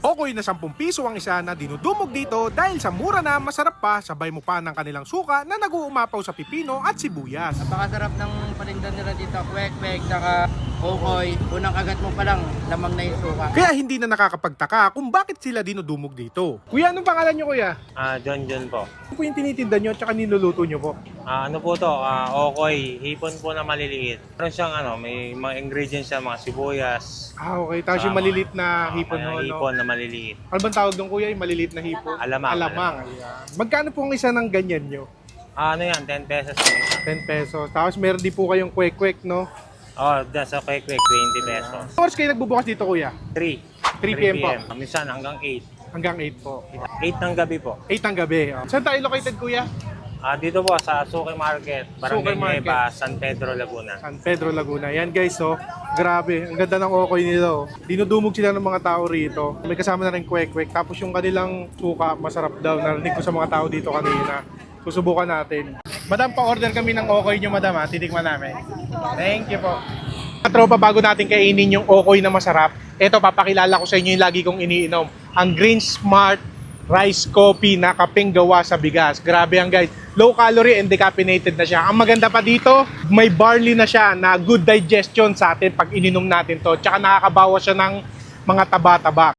Okoy na 10 piso ang isa na dinudumog dito dahil sa mura na masarap pa, sabay mo pa ng kanilang suka na nag-uumapaw sa pipino at sibuyas. Napakasarap ng paninda nila dito, kwek-kwek, saka okoy. Unang kagat mo pa lang, lamang na yung suka. Kaya hindi na nakakapagtaka kung bakit sila dinudumog dito. Kuya, anong pangalan nyo kuya? John po. Ano po yung tinitinda nyo at saka niluluto nyo po? Ano po to? Okoy, hipon po na maliliit. Meron siyang may mga ingredients siya, mga sibuyas. Okay. Tapos yung malilit na hipon mo, Hipon na maliliit. Ano bang tawag doon kuya? Yung malilit na hipon? Alamang. Alamang. Ayan. Magkano po ang isa ng ganyan nyo? Ano yan? 10 pesos po. 10 pesos. Tapos meron din po kayong kwek-kwek, no? Dyan sa kwek-kwek, 20 pesos. Ano oras kayo nagbubukas dito kuya? 3 3 p.m. po. Minsan hanggang 8. Hanggang 8 po. 8 ng gabi po. 8 ng gabi. Saan tayo located kuya? Dito po sa Suki Market, Suki Barangay Market. Nueva, San Pedro, Laguna. San Pedro, Laguna. Yan guys, oh. Grabe. Ang ganda ng okoy nila, oh. Dinudumog sila ng mga tao rito. May kasama na rin kwek-kwek. Tapos yung kanilang suka, masarap daw. Narinig ko sa mga tao dito kanina. Susubukan natin. Madam, pa-order kami ng okoy nyo, madam, ha. Titikman namin. Thank you po. Mga tropa, bago natin kainin yung okoy na masarap, eto, papakilala ko sa inyo yung lagi kong iniinom. Ang Green Smart Rice Coffee na kapeng gawa sa bigas. Grabe yan guys. Low calorie and decaffeinated na siya. Ang maganda pa dito, may barley na siya na good digestion sa atin pag ininom natin to. Tsaka nakakabawas siya ng mga taba-taba.